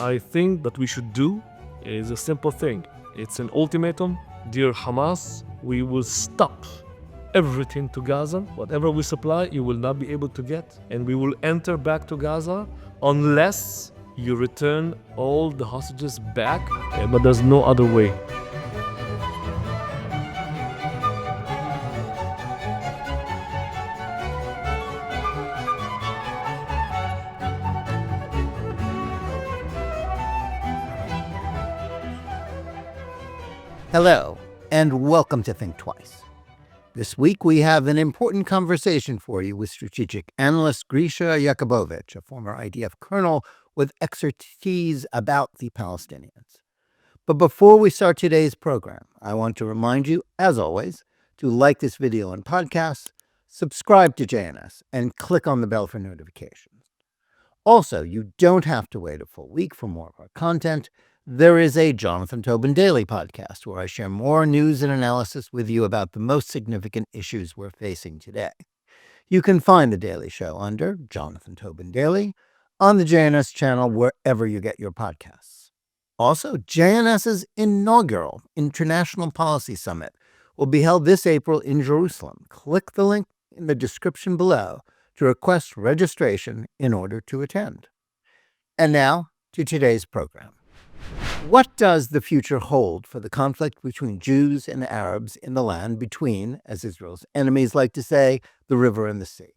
I think that we should do is a simple thing. It's an ultimatum. Dear Hamas, we will stop everything to Gaza. Whatever we supply, you will not be able to get. And we will enter back to Gaza unless you return all the hostages back. But there's no other way. Hello, and welcome to Think Twice. This week we have an important conversation for you with strategic analyst Grisha Yakubovich, a former IDF colonel with expertise about the Palestinians. But before we start today's program, I want to remind you, as always, to like this video and podcast, subscribe to JNS, and click on the bell for notifications. Also, you don't have to wait a full week for more of our content. There is a Jonathan Tobin Daily podcast where I share more news and analysis with you about the most significant issues we're facing today. You can find the Daily Show under Jonathan Tobin Daily on the JNS channel wherever you get your podcasts. Also, JNS's inaugural International Policy Summit will be held this April in Jerusalem. Click the link in the description below to request registration in order to attend. And now to today's program. What does the future hold for the conflict between Jews and Arabs in the land between, as Israel's enemies like to say, the river and the sea?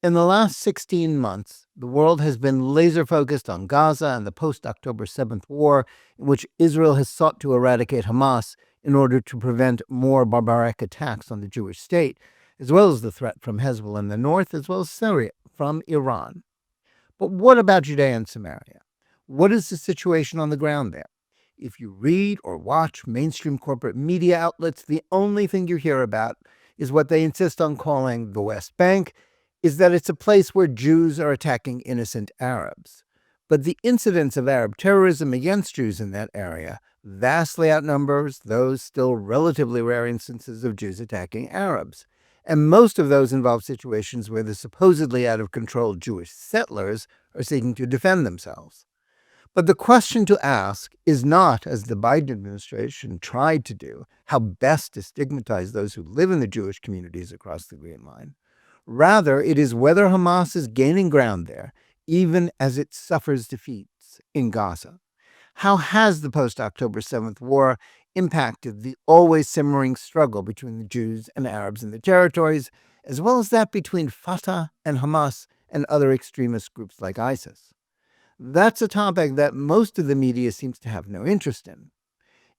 In the last 16 months, the world has been laser-focused on Gaza and the post-October 7th war, in which Israel has sought to eradicate Hamas in order to prevent more barbaric attacks on the Jewish state, as well as the threat from Hezbollah in the north, as well as Syria from Iran. But what about Judea and Samaria? What is the situation on the ground there? If you read or watch mainstream corporate media outlets, the only thing you hear about is what they insist on calling the West Bank, is that it's a place where Jews are attacking innocent Arabs. But the incidence of Arab terrorism against Jews in that area vastly outnumbers those still relatively rare instances of Jews attacking Arabs. And most of those involve situations where the supposedly out-of-control Jewish settlers are seeking to defend themselves. But the question to ask is not, as the Biden administration tried to do, how best to stigmatize those who live in the Jewish communities across the Green Line. Rather, it is whether Hamas is gaining ground there, even as it suffers defeats in Gaza. How has the post-October 7th war impacted the always simmering struggle between the Jews and Arabs in the territories, as well as that between Fatah and Hamas and other extremist groups like ISIS? That's a topic that most of the media seems to have no interest in.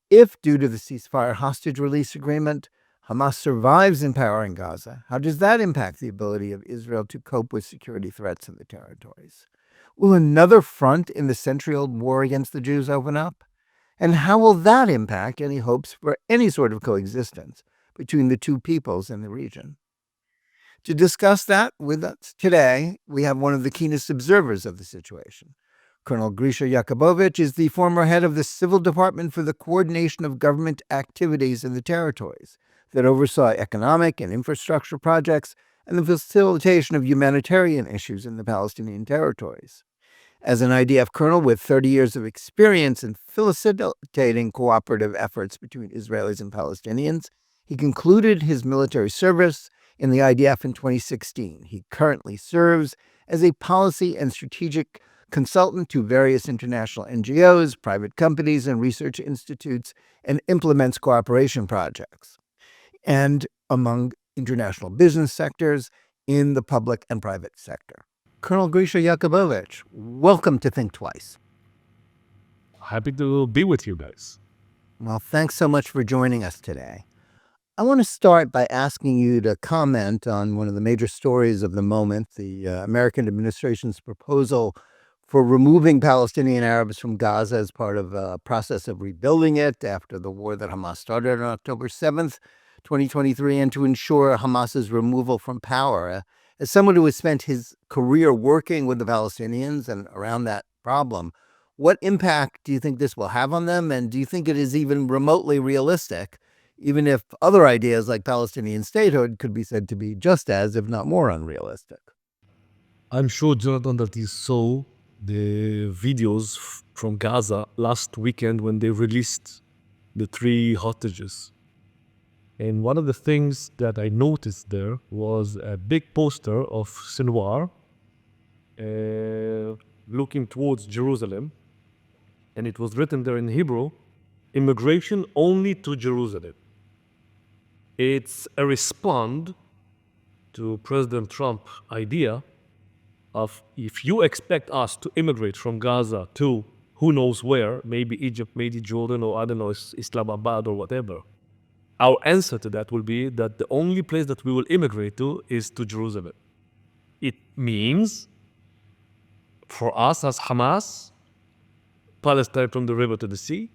If, due to the ceasefire hostage release agreement, Hamas survives in power in Gaza, how does that impact the ability of Israel to cope with security threats in the territories? Will another front in the century-old war against the Jews open up? And how will that impact any hopes for any sort of coexistence between the two peoples in the region? To discuss that with us today, we have one of the keenest observers of the situation. Col Grisha Yakubovich is the former head of the Civil Department for the Coordination of Government Activities in the Territories that oversaw economic and infrastructure projects and the facilitation of humanitarian issues in the Palestinian territories. As an IDF colonel with 30 years of experience in facilitating cooperative efforts between Israelis and Palestinians, he concluded his military service in the IDF in 2016. He currently serves as a policy and strategic consultant to various international NGOs, private companies, and research institutes, and implements cooperation projects, and among international business sectors in the public and private sector. Col Grisha Yakubovich, welcome to Think Twice. Happy to be with you guys. Well, thanks so much for joining us today. I want to start by asking you to comment on one of the major stories of the moment, the American administration's proposal for removing Palestinian Arabs from Gaza as part of a process of rebuilding it after the war that Hamas started on October 7th, 2023, and to ensure Hamas's removal from power. As someone who has spent his career working with the Palestinians and around that problem, what impact do you think this will have on them? And do you think it is even remotely realistic, even if other ideas like Palestinian statehood could be said to be just as, if not more, unrealistic? I'm sure, Jonathan, that is so the videos from Gaza last weekend when they released the 3 hostages. And one of the things that I noticed there was a big poster of Sinwar looking towards Jerusalem. And it was written there in Hebrew, immigration only to Jerusalem. It's a response to President Trump's idea of if you expect us to immigrate from Gaza to who knows where, maybe Egypt, maybe Jordan, or I don't know, Islamabad or whatever, our answer to that will be that the only place that we will immigrate to is to Jerusalem. It means, for us as Hamas, Palestine from the river to the sea,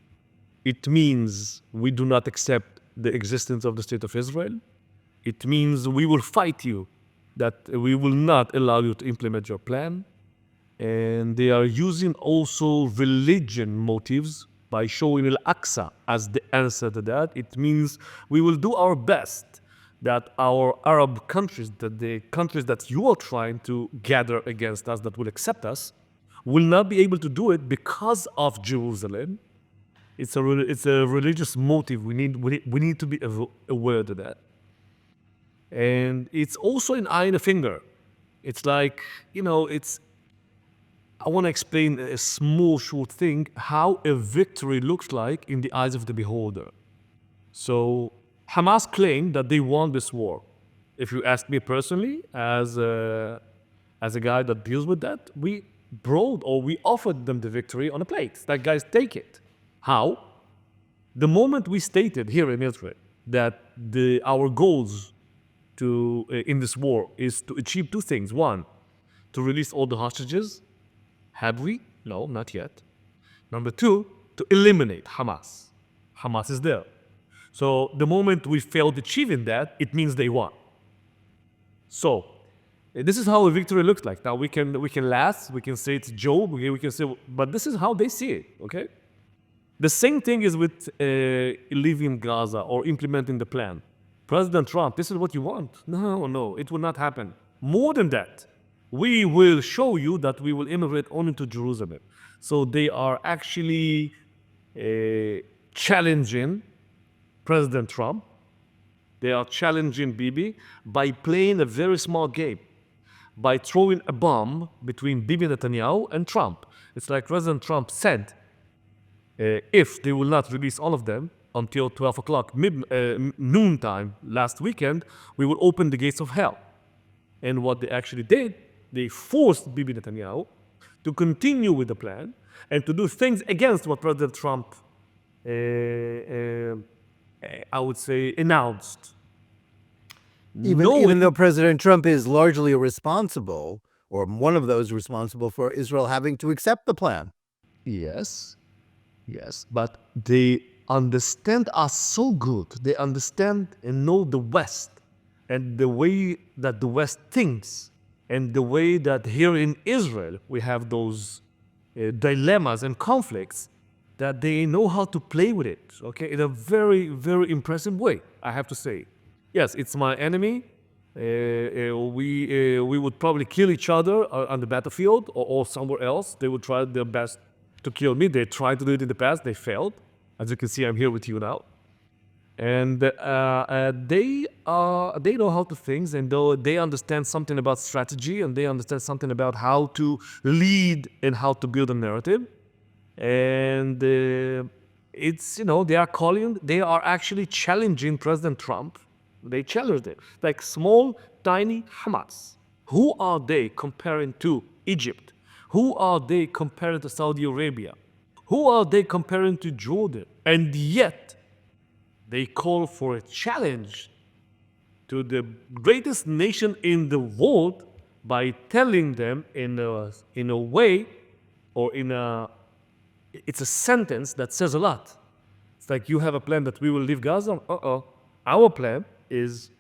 it means we do not accept the existence of the state of Israel. It means we will fight you, that we will not allow you to implement your plan. And they are using also religion motives by showing Al-Aqsa as the answer to that. It means we will do our best that our Arab countries, that the countries that you are trying to gather against us, that will accept us, will not be able to do it because of Jerusalem. It's a religious motive. We need to be aware of that. And it's also an eye and a finger. It's like, I want to explain a small, short thing, how a victory looks like in the eyes of the beholder. So Hamas claimed that they won this war. If you ask me personally, as a guy that deals with that, we offered them the victory on a plate. Like, guys, take it. How? The moment we stated here in Israel that our goals in this war is to achieve 2 things. 1, to release all the hostages. Have we? No, not yet. Number 2, to eliminate Hamas. Hamas is there. So the moment we failed achieving that, it means they won. So this is how a victory looks like. Now we can laugh, we can say it's Job, we can say, but this is how they see it. Okay. The same thing is with leaving Gaza or implementing the plan. President Trump, this is what you want. No, it will not happen. More than that, we will show you that we will immigrate only to Jerusalem. So they are actually challenging President Trump. They are challenging Bibi by playing a very small game, by throwing a bomb between Bibi Netanyahu and Trump. It's like President Trump said, if they will not release all of them until 12 o'clock noon time last weekend, we will open the gates of hell. And what they actually did, they forced Bibi Netanyahu to continue with the plan and to do things against what President Trump, I would say, announced. Even though President Trump is largely responsible, or one of those responsible for Israel having to accept the plan. Yes, but they understand us so good. They understand and know the West and the way that the West thinks and the way that here in Israel we have those dilemmas and conflicts, that they know how to play with it, okay, in a very, very impressive way, I have to say. Yes, it's my enemy. We would probably kill each other on the battlefield or somewhere else. They would try their best to kill me. They tried to do it in the past. They failed. As you can see, I'm here with you now. And they know how to think, and they understand something about strategy, and they understand something about how to lead and how to build a narrative. And it's, they are actually challenging President Trump. They challenged it. Like small, tiny Hamas. Who are they comparing to Egypt? Who are they comparing to Saudi Arabia? Who are they comparing to Jordan? And yet, they call for a challenge to the greatest nation in the world by telling them in a way, or it's a sentence that says a lot. It's like, you have a plan that we will leave Gaza? Our plan is,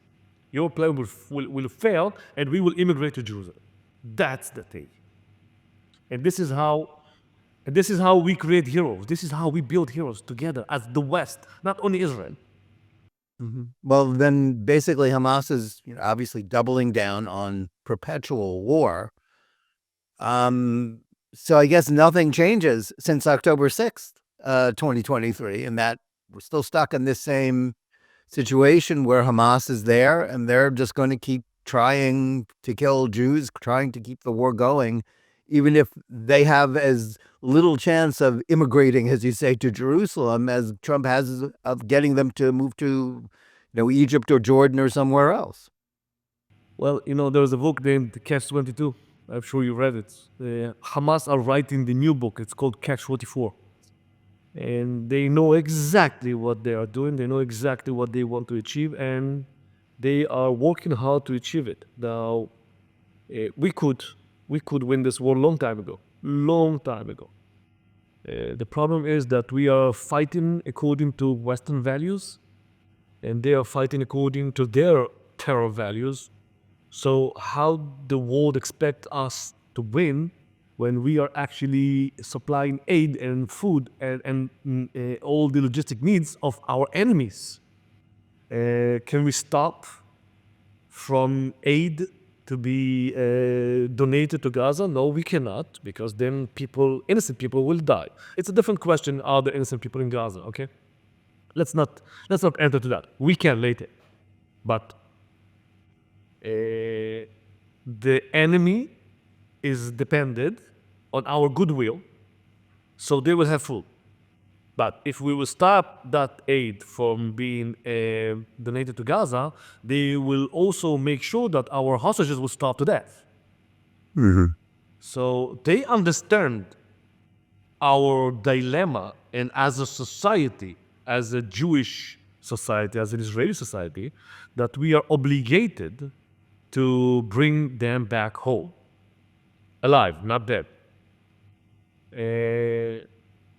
your plan will fail and we will immigrate to Jerusalem. That's the thing. And this is how we create heroes. This is how we build heroes together as the West, not only Israel. Well, then basically Hamas is obviously doubling down on perpetual war. So I guess nothing changes since October 6th, 2023, in that we're still stuck in this same situation where Hamas is there and they're just going to keep trying to kill Jews, trying to keep the war going, even if they have as little chance of immigrating, as you say, to Jerusalem as Trump has of getting them to move to, Egypt or Jordan or somewhere else. Well, there's a book named Catch 22. I'm sure you read it. Hamas are writing the new book. It's called Catch 44. And they know exactly what they are doing. They know exactly what they want to achieve, and they are working hard to achieve it. Now, we could win this war long time ago. Long time ago. The problem is that we are fighting according to Western values, and they are fighting according to their terror values. So how the world expect us to win when we are actually supplying aid and food and all the logistic needs of our enemies? Can we stop from aid to be donated to Gaza? No, we cannot, because then innocent people will die. It's a different question, are there innocent people in Gaza, okay? Let's not enter to that. We can later. But the enemy is dependent on our goodwill, so they will have food. But if we will stop that aid from being donated to Gaza, they will also make sure that our hostages will starve to death. So they understand our dilemma, and as a society, as a Jewish society, as an Israeli society, that we are obligated to bring them back home, alive, not dead.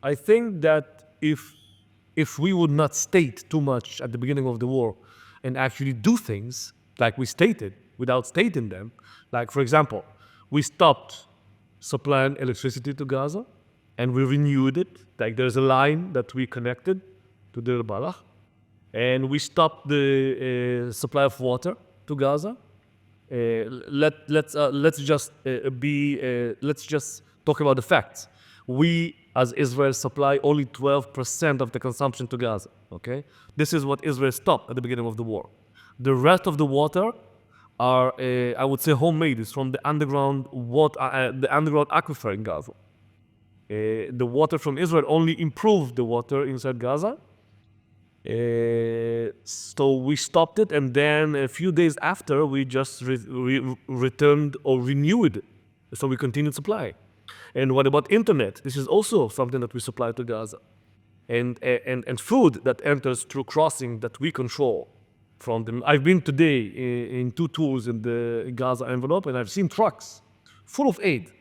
I think that if we would not state too much at the beginning of the war and actually do things like we stated without stating them, like for example, we stopped supplying electricity to Gaza and we renewed it. Like there's a line that we connected to Deir Balah, and we stopped the supply of water to Gaza. Let's just talk about the facts. We, as Israel, supply only 12% of the consumption to Gaza. Okay, this is what Israel stopped at the beginning of the war. The rest of the water are, I would say, homemade. It's from the underground water, the underground aquifer in Gaza. The water from Israel only improved the water inside Gaza. So we stopped it, and then a few days after, we just returned or renewed it. So we continued supply. And what about internet? This is also something that we supply to Gaza. And food that enters through crossing that we control from them. I've been today in 2 tours in the Gaza envelope, and I've seen trucks full of aid.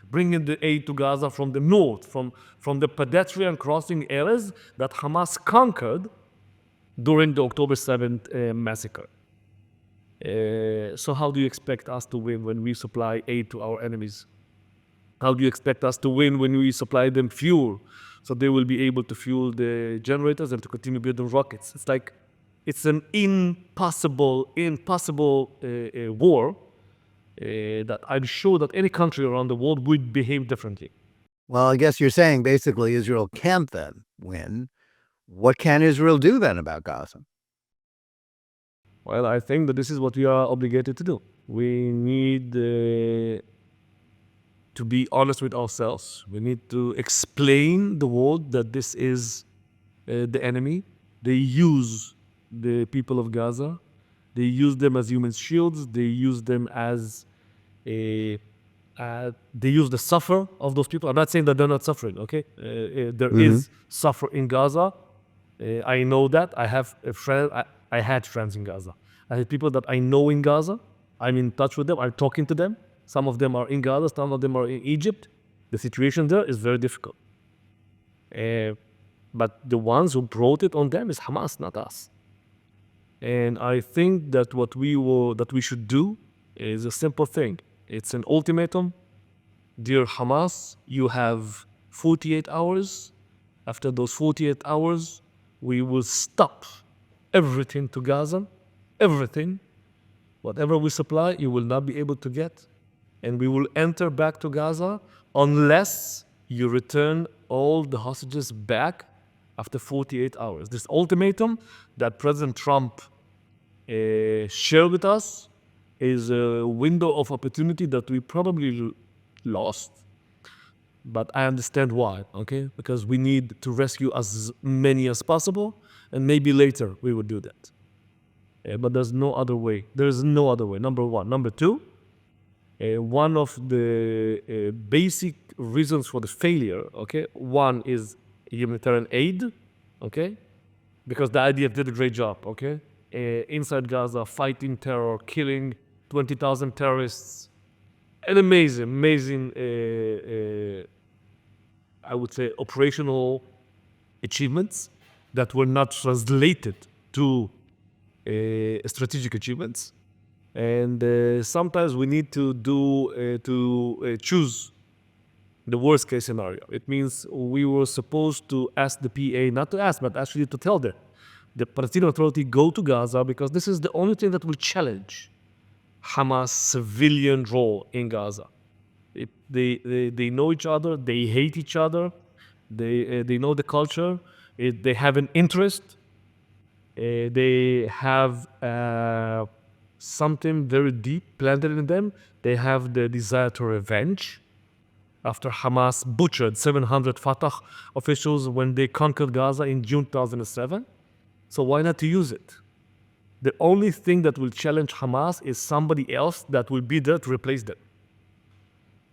Bringing the aid to Gaza from the north, from the pedestrian crossing areas that Hamas conquered during the October 7th massacre. So how do you expect us to win when we supply aid to our enemies? How do you expect us to win when we supply them fuel so they will be able to fuel the generators and to continue building rockets? It's like, it's an impossible war that I'm sure that any country around the world would behave differently. Well, I guess you're saying basically Israel can't then win. What can Israel do then about Gaza? Well, I think that this is what we are obligated to do. We need to be honest with ourselves. We need to explain the world that this is the enemy. They use the people of Gaza. They use them as human shields. They use them as they use the suffer of those people. I'm not saying that they're not suffering, okay? There is suffer in Gaza. I know that. I have a friend. I had friends in Gaza. I had people that I know in Gaza. I'm in touch with them. I'm talking to them. Some of them are in Gaza. Some of them are in Egypt. The situation there is very difficult. But the ones who brought it on them is Hamas, not us. And I think that what we should do is a simple thing. It's an ultimatum. Dear Hamas, you have 48 hours. After those 48 hours, we will stop everything to Gaza. Everything. Whatever we supply, you will not be able to get. and we will enter back to Gaza unless you return all the hostages back after 48 hours. This ultimatum that President Trump shared with us is a window of opportunity that we probably lost. But I understand why, okay? Because we need to rescue as many as possible, and maybe later we will do that. But there's no other way. There's no other way, number one. Number two, one of the basic reasons for the failure, okay? One is humanitarian aid, okay? Because the IDF did a great job, okay? Inside Gaza, fighting terror, killing 20,000 terrorists. An amazing, I would say, operational achievements that were not translated to strategic achievements. And sometimes we need to choose the worst case scenario. It means we were supposed to ask the PA, not to ask, but actually to tell them, the Palestinian Authority, go to Gaza, because this is the only thing that will challenge Hamas' civilian role in Gaza. They know each other, they hate each other, they know the culture, they have an interest, they have something very deep planted in them. They have the desire to revenge. After Hamas butchered 700 Fatah officials when they conquered Gaza in June 2007. So why not to use it? The only thing that will challenge Hamas is somebody else that will be there to replace them.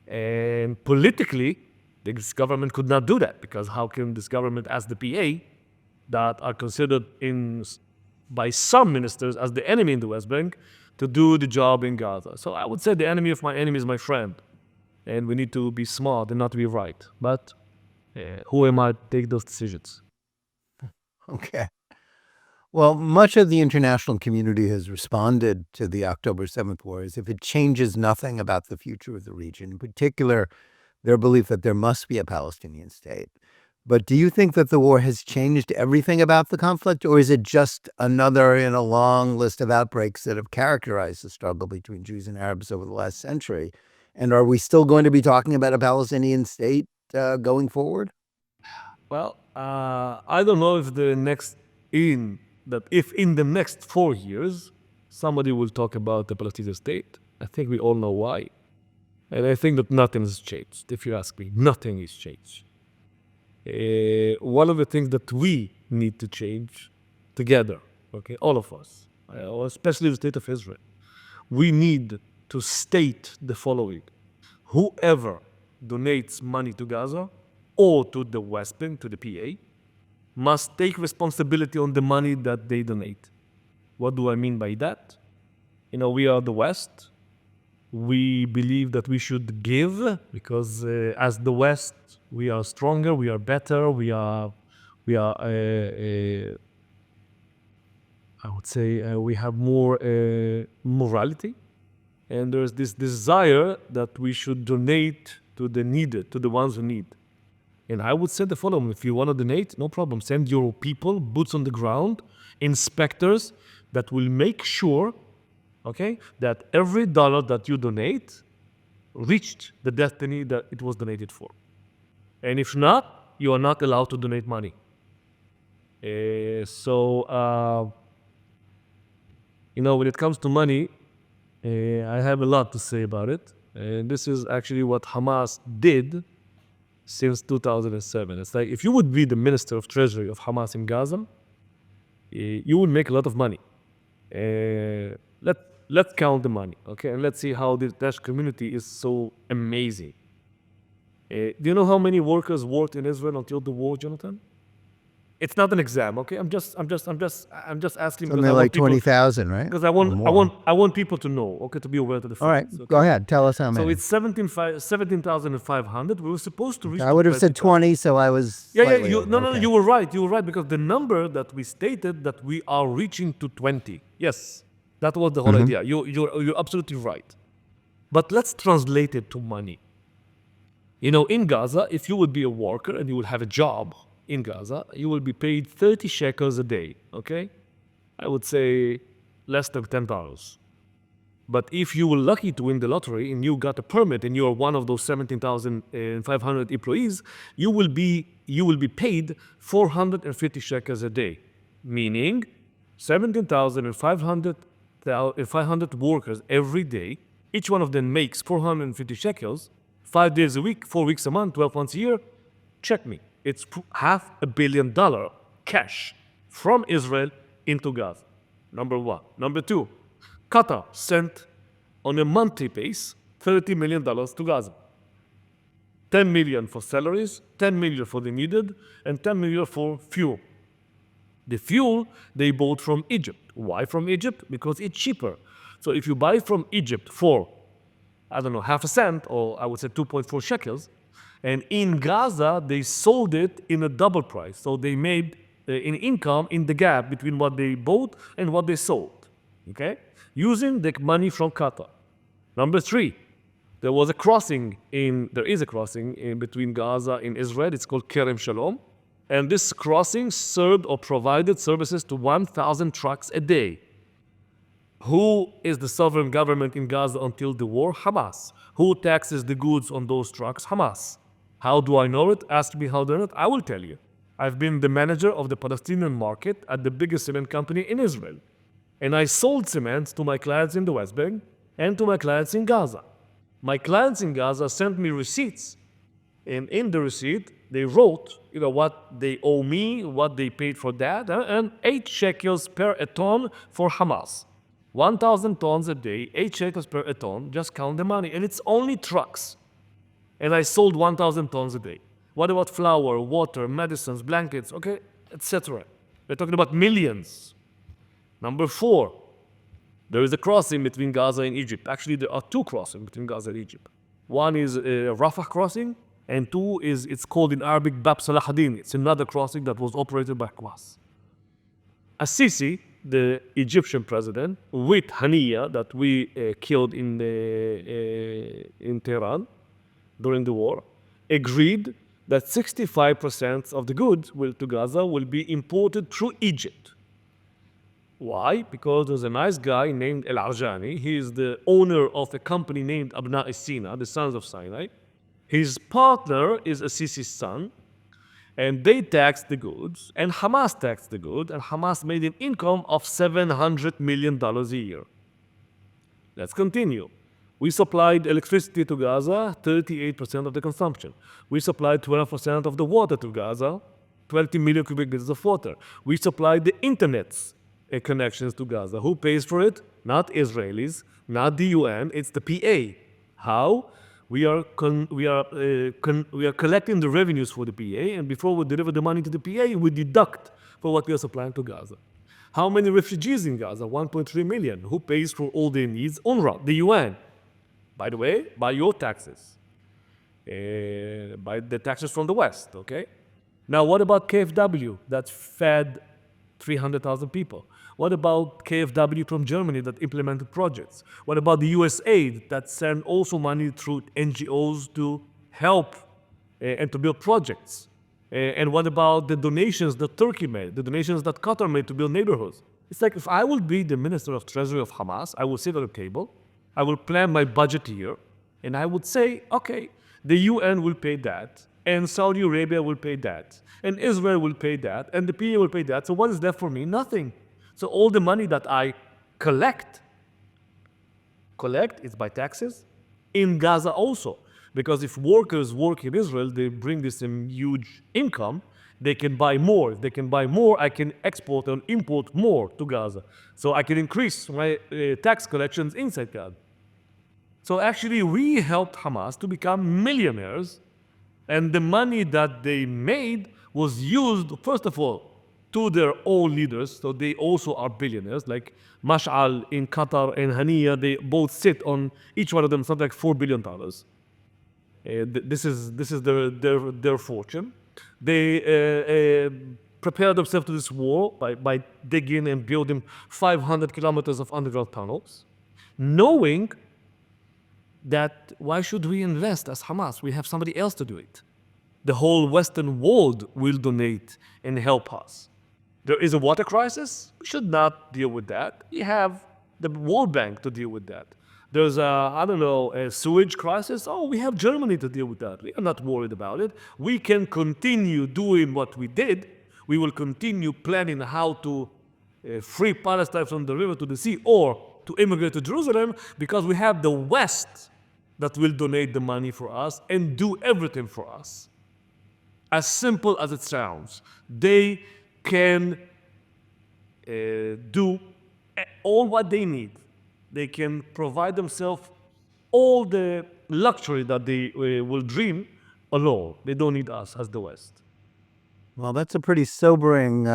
And politically, this government could not do that, because how can this government ask the PA that are considered by some ministers as the enemy in the West Bank to do the job in Gaza? So I would say the enemy of my enemy is my friend. And we need to be smart and not to be right. But who am I to take those decisions? Okay. Well, much of the international community has responded to the October 7th war as if it changes nothing about the future of the region, in particular, their belief that there must be a Palestinian state. But do you think that the war has changed everything about the conflict, or is it just another in a long list of outbreaks that have characterized the struggle between Jews and Arabs over the last century? And are we still going to be talking about a Palestinian state going forward? Well, I don't know if if in the next 4 years somebody will talk about the Palestinian state. I think we all know why. And I think that nothing has changed. If you ask me, nothing has changed. One of the things that we need to change together, okay, all of us, especially the state of Israel, we need to state the following: whoever donates money to Gaza or to the West Bank, to the PA, must take responsibility on the money that they donate. What do I mean by that? We are the West. We believe that we should give because as the West, we are stronger, we are better, I would say we have more morality. And there's this desire that we should donate to the needed, to the ones who need. And I would say the following: if you want to donate, no problem. Send your people, boots on the ground, inspectors that will make sure, okay, that every dollar that you donate reached the destiny that it was donated for. And if not, you are not allowed to donate money. When it comes to money, I have a lot to say about it. And this is actually what Hamas did since 2007. It's like if you would be the Minister of Treasury of Hamas in Gaza, you would make a lot of money. Let's count the money, okay? And let's see how the Daesh community is so amazing. Do you know how many workers worked in Israel until the war, Jonathan? It's not an exam, okay? I'm just asking. Something like 20,000, right? Because I want people to know, okay, to be aware of the facts. All right, okay? Go ahead. Tell us how many. So it's 17,500. We were supposed to reach. I would have said 20, so I was. Yeah. Okay. You were right. You were right, because the number that we stated that we are reaching to 20. Yes, that was the whole idea. You're absolutely right. But let's translate it to money. In Gaza, if you would be a worker and you would have a job in Gaza, you will be paid 30 shekels a day, okay? I would say less than $10. But if you were lucky to win the lottery and you got a permit and you are one of those 17,500 employees, you will be paid 450 shekels a day, meaning 17,500 workers every day. Each one of them makes 450 shekels, 5 days a week, 4 weeks a month, 12 months a year. Check me. It's $500 million cash from Israel into Gaza. Number one. Number two, Qatar sent on a monthly base $30 million to Gaza. 10 million for salaries, 10 million for the needed, and 10 million for fuel. The fuel they bought from Egypt. Why from Egypt? Because it's cheaper. So if you buy from Egypt for, I don't know, half a cent, or I would say 2.4 shekels, and in Gaza, they sold it in a double price. So they made an income in the gap between what they bought and what they sold, okay? Using the money from Qatar. Number three, there is a crossing in between Gaza and Israel. It's called Kerem Shalom. And this crossing served or provided services to 1,000 trucks a day. Who is the sovereign government in Gaza until the war? Hamas. Who taxes the goods on those trucks? Hamas. How do I know it? Ask me how do I know it. I will tell you. I've been the manager of the Palestinian market at the biggest cement company in Israel. And I sold cement to my clients in the West Bank and to my clients in Gaza. My clients in Gaza sent me receipts. And in the receipt, they wrote, what they owe me, what they paid for that, and 8 shekels per a ton for Hamas. 1,000 tons a day, 8 shekels per a ton, just count the money. And it's only trucks. And I sold 1,000 tons a day. What about flour, water, medicines, blankets, okay, etc.? We're talking about millions. Number 4, there is a crossing between Gaza and Egypt. Actually, there are 2 crossings between Gaza and Egypt. One is Rafah crossing, and 2 is, it's called in Arabic, Bab Salah ad-Din. It's another crossing that was operated by Hamas. As-Sisi, the Egyptian president, with Haniya, that we killed in Tehran during the war, agreed that 65% of the goods to Gaza will be imported through Egypt. Why? Because there's a nice guy named El Arjani. He is the owner of a company named Abna Sina, the Sons of Sinai. His partner is As-Sisi's son, and they taxed the goods, and Hamas taxed the goods, and Hamas made an income of $700 million a year. Let's continue. We supplied electricity to Gaza, 38% of the consumption. We supplied 12% of the water to Gaza, 20 million cubic meters of water. We supplied the internet's connections to Gaza. Who pays for it? Not Israelis, not the UN, it's the PA. How? We are collecting the revenues for the PA, and before we deliver the money to the PA, we deduct for what we are supplying to Gaza. How many refugees in Gaza? 1.3 million. Who pays for all their needs? UNRWA, the UN. By the way, by your taxes. By the taxes from the West, okay? Now, what about KfW that fed 300,000 people? What about KfW from Germany that implemented projects? What about the USAID that sent also money through NGOs to help and to build projects? And what about the donations that Turkey made, the donations that Qatar made to build neighborhoods? It's like if I would be the Minister of Treasury of Hamas, I would sit at a table, I will plan my budget here, and I would say, okay, the UN will pay that, and Saudi Arabia will pay that, and Israel will pay that, and the PA will pay that. So what is left for me? Nothing. So all the money that I collect is by taxes in Gaza also. Because if workers work in Israel, they bring this huge income, they can buy more. If they can buy more, I can export and import more to Gaza. So I can increase my tax collections inside Gaza. So actually, we helped Hamas to become millionaires, and the money that they made was used, first of all, to their own leaders, so they also are billionaires, like Mash'al in Qatar and Haniya, they both sit on, each one of them, something like $4 billion. This is their fortune. They prepared themselves to this war by digging and building 500 kilometers of underground tunnels, knowing that why should we invest as Hamas? We have somebody else to do it. The whole Western world will donate and help us. There is a water crisis. We should not deal with that. We have the World Bank to deal with that. There's a sewage crisis. Oh, we have Germany to deal with that. We are not worried about it. We can continue doing what we did. We will continue planning how to free Palestine from the river to the sea or to immigrate to Jerusalem because we have the West that will donate the money for us and do everything for us. As simple as it sounds, they can do all what they need. They can provide themselves all the luxury that they will dream alone. They don't need us as the West. Well, that's a pretty sobering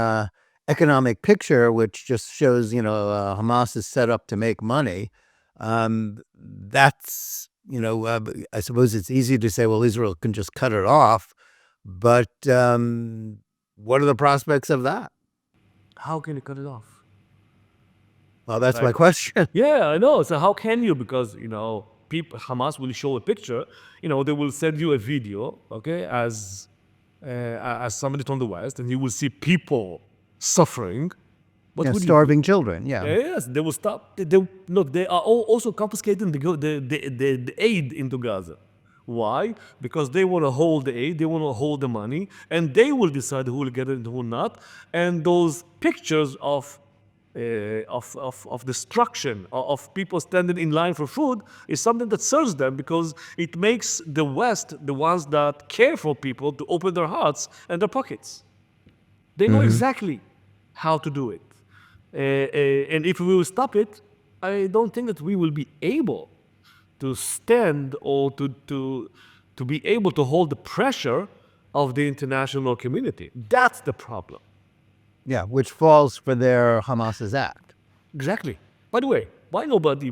economic picture, which just shows, Hamas is set up to make money. That's, I suppose it's easy to say, well, Israel can just cut it off. But what are the prospects of that? How can you cut it off? Well, that's my question. Yeah, I know. So how can you? Because, Hamas will show a picture. They will send you a video, okay, as somebody from the West, and you will see people suffering. What would you do? Starving children, yeah. Yes, they will stop. They are also confiscating the aid into Gaza. Why? Because they want to hold the aid, they want to hold the money, and they will decide who will get it and who will not. And those pictures of destruction, of people standing in line for food, is something that serves them because it makes the West, the ones that care for people, to open their hearts and their pockets. They know exactly how to do it. And if we will stop it, I don't think that we will be able to stand or to be able to hold the pressure of the international community. That's the problem. Yeah, which falls for their Hamas's act. Exactly. By the way, why nobody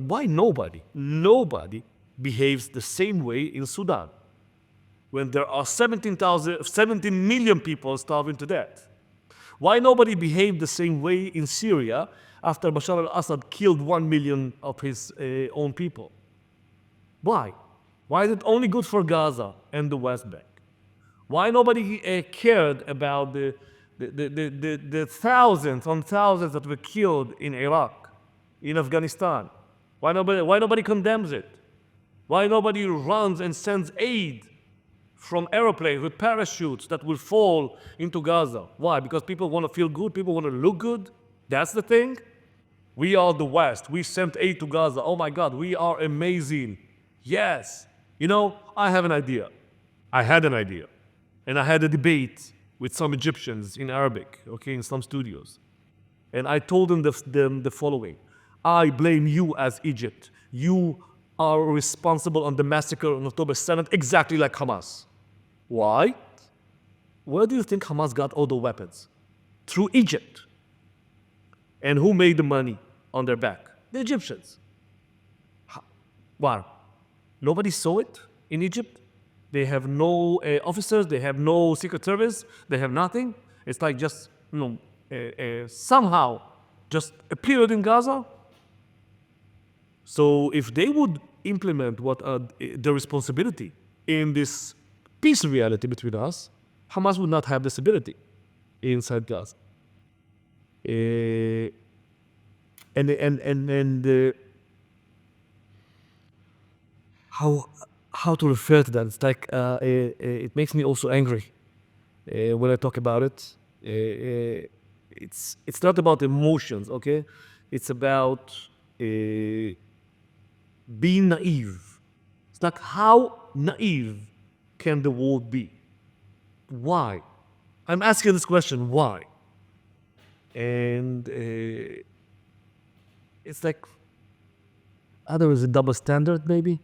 behaves the same way in Sudan when there are 17 million people starving to death? Why nobody behaved the same way in Syria after Bashar al-Assad killed 1 million of his own people? Why? Why is it only good for Gaza and the West Bank? Why nobody cared about the thousands on thousands that were killed in Iraq, in Afghanistan? Why nobody condemns it? Why nobody runs and sends aid from airplanes with parachutes that will fall into Gaza? Why? Because people want to feel good, people want to look good? That's the thing? We are the West. We sent aid to Gaza. Oh my God, we are amazing. Yes. I have an idea. I had an idea. And I had a debate with some Egyptians in Arabic, okay, in some studios. And I told them the following. I blame you as Egypt. You are responsible on the massacre on October 7th, exactly like Hamas. Why? Where do you think Hamas got all the weapons? Through Egypt. And who made the money on their back? The Egyptians. Why? Nobody saw it in Egypt. They have no officers, they have no secret service, they have nothing. It's like just, somehow just appeared in Gaza. So if they would implement what the responsibility in this peace reality between us, Hamas would not have this ability inside Gaza. How to refer to that? It's like it makes me also angry when I talk about it. It's not about emotions, okay? It's about being naive. It's like, how naive can the world be? Why? I'm asking this question, why? And it's like, there is a double standard, maybe?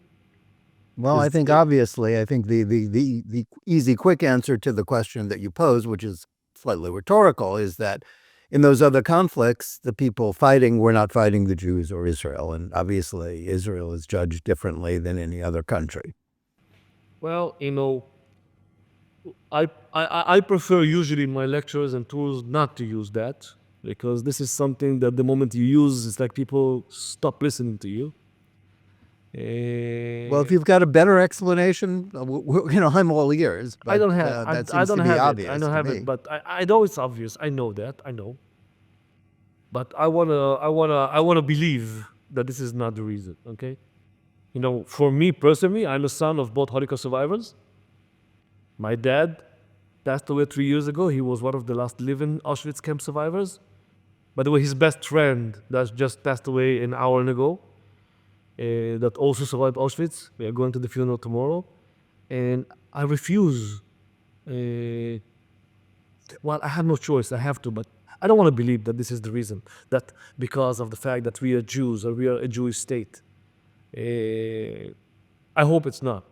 Well, I think obviously, the easy, quick answer to the question that you pose, which is slightly rhetorical, is that in those other conflicts, the people fighting were not fighting the Jews or Israel. And obviously, Israel is judged differently than any other country. Well, I prefer usually in my lectures and tours not to use that, because this is something that the moment you use, it's like people stop listening to you. Well, if you've got a better explanation, I'm all ears. But I don't have. That I seems don't to be have obvious. it. I don't to have me. it. But I know it's obvious. I know that. I know. But I wanna believe that this is not the reason, okay? You know, for me personally, I'm a son of both Holocaust survivors. My dad passed away 3 years ago. He was one of the last living Auschwitz camp survivors. By the way, his best friend that just passed away an hour ago, that also survived Auschwitz. We are going to the funeral tomorrow. And I refuse. Well, I have no choice. I have to, but I don't want to believe that this is the reason. That because of the fact that we are Jews or we are a Jewish state. I hope it's not.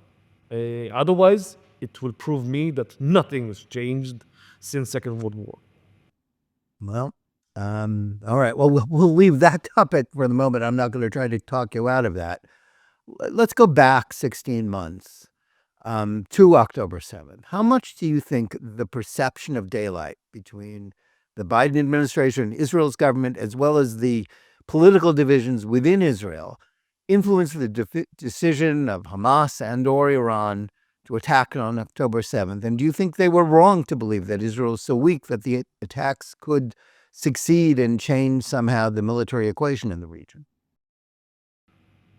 Otherwise, it will prove me that nothing has changed since Second World War. Well, all right. Well, we'll leave that topic for the moment. I'm not going to try to talk you out of that. Let's go back 16 months to October 7th. How much do you think the perception of daylight between the Biden administration, Israel's government, as well as the political divisions within Israel, influenced the decision of Hamas and or Iran to attack on October 7th? And do you think they were wrong to believe that Israel is so weak that the attacks could succeed and change somehow the military equation in the region?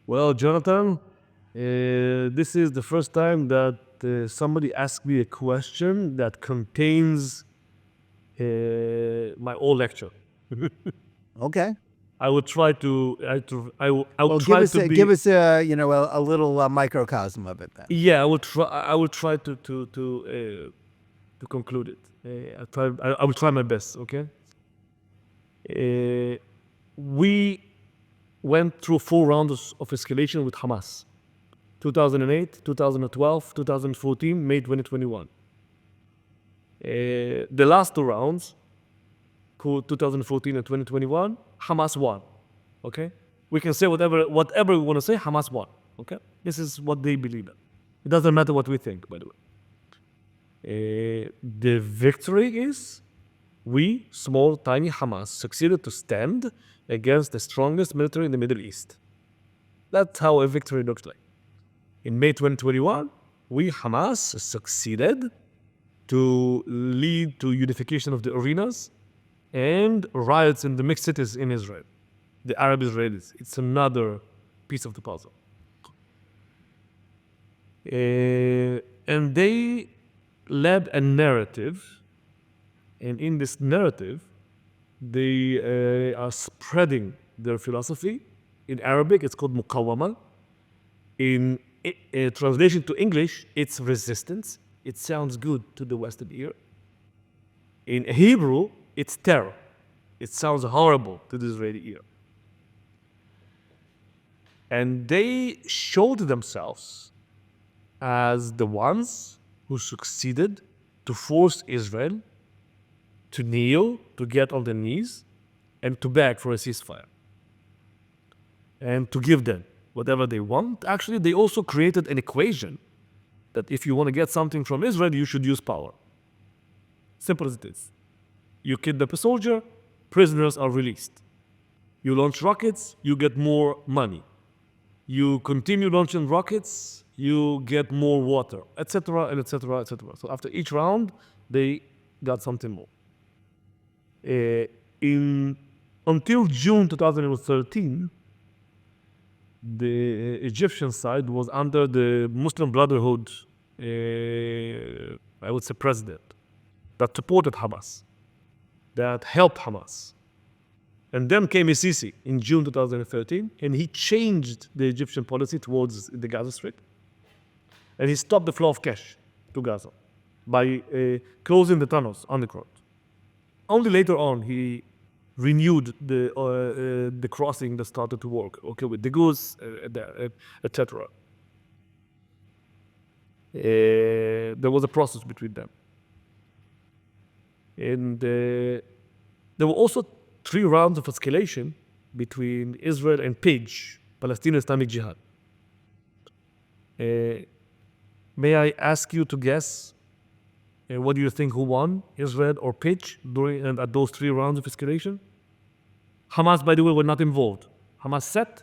Well, Jonathan, this is the first time that somebody asked me a question that contains my whole lecture. Okay. I will try to. I will Well, try to be. give us a little microcosm of it then. Yeah, I will try. I will try to conclude it. I will try my best. Okay. We went through 4 rounds of escalation with Hamas. 2008, 2012, 2014, May 2021. The last 2 rounds, 2014 and 2021, Hamas won. Okay? We can say whatever we want to say, Hamas won. Okay? This is what they believe in. It doesn't matter what we think, by the way. The victory is we, small, tiny Hamas, succeeded to stand against the strongest military in the Middle East. That's how a victory looks like. In May 2021, we, Hamas, succeeded to lead to unification of the arenas and riots in the mixed cities in Israel, the Arab Israelis. It's another piece of the puzzle. And they led a narrative, and in this narrative, they are spreading their philosophy. In Arabic, it's called muqawama. In translation to English, it's resistance. It sounds good to the Western ear. In Hebrew, it's terror. It sounds horrible to the Israeli ear. And they showed themselves as the ones who succeeded to force Israel to kneel, to get on their knees, and to beg for a ceasefire. And to give them whatever they want. Actually, they also created an equation that if you want to get something from Israel, you should use power. Simple as it is. You kidnap a soldier, prisoners are released. You launch rockets, you get more money. You continue launching rockets, you get more water, etc., and etc., etc. So after each round, they got something more. Until June 2013, the Egyptian side was under the Muslim Brotherhood, I would say, president that supported Hamas, that helped Hamas. And then came Sisi in June 2013, and he changed the Egyptian policy towards the Gaza Strip. And he stopped the flow of cash to Gaza by closing the tunnels underground. Only later on, he renewed the crossing that started to work, okay, with the goods, etc. There was a process between them. And there were also 3 rounds of escalation between Israel and PIJ, Palestinian Islamic Jihad. May I ask you to guess, what do you think, who won, Israel or PIJ, at those 3 rounds of escalation? Hamas, by the way, were not involved. Hamas sat,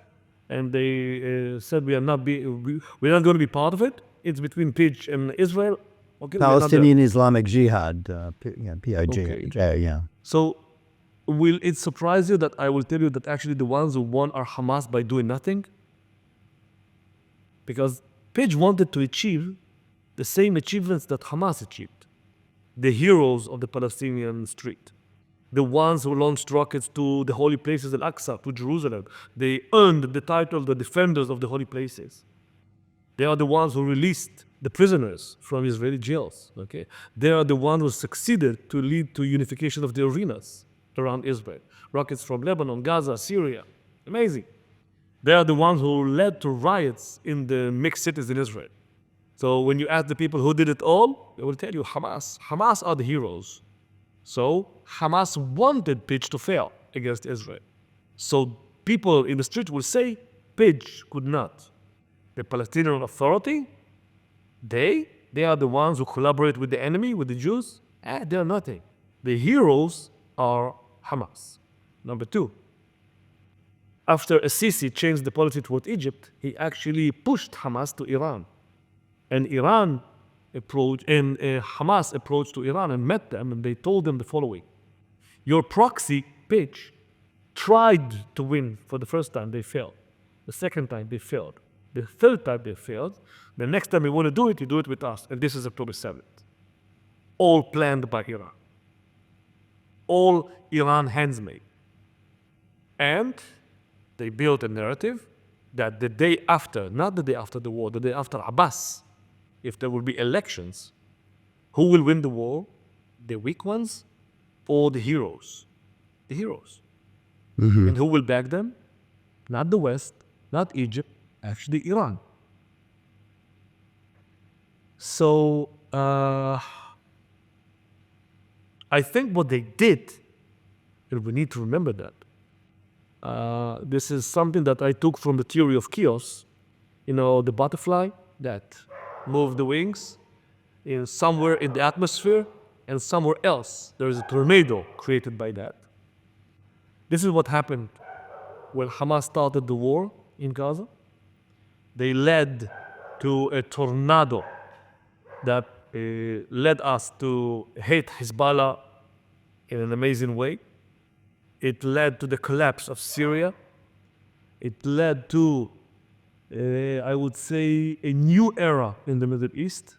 and they said we're not going to be part of it. It's between PIJ and Israel. Okay, Palestinian Islamic Jihad, PIJ, Okay. yeah. So Will it surprise you that I will tell you that actually the ones who won are Hamas by doing nothing? Because Page wanted to achieve the same achievements that Hamas achieved. The heroes of the Palestinian street. The ones who launched rockets to the holy places, Al-Aqsa, to Jerusalem. They earned the title the defenders of the holy places. They are the ones who released the prisoners from Israeli jails. Okay? They are the ones who succeeded to lead to unification of the arenas around Israel. Rockets from Lebanon, Gaza, Syria. Amazing. They are the ones who led to riots in the mixed cities in Israel. So when you ask the people who did it all, they will tell you Hamas. Hamas are the heroes. So Hamas wanted Page to fail against Israel. So people in the street will say Page could not. The Palestinian Authority, they are the ones who collaborate with the enemy, with the Jews. They are nothing. The heroes are Hamas. Number two, after Sisi changed the policy toward Egypt, he actually pushed Hamas to Iran. And Hamas approached to Iran and met them, and they told them the following. Your proxy, Page, tried to win for the first time, they failed. The second time, they failed. The third time, they failed. The next time you want to do it, you do it with us. And this is October 7th. All planned by Iran. All Iran hands-made. And they built a narrative that the day after, not the day after the war, the day after Abbas, if there will be elections, who will win the war? The weak ones or the heroes? The heroes. And who will back them? Not the West, not Egypt, actually Iran. So I think what they did, and we need to remember that, this is something that I took from the theory of chaos. You know, the butterfly that moved the wings somewhere in the atmosphere, and somewhere else there is a tornado created by that. This is what happened when Hamas started the war in Gaza. They led to a tornado that led us to hate Hezbollah in an amazing way. It led to the collapse of Syria. It led to, I would say, a new era in the Middle East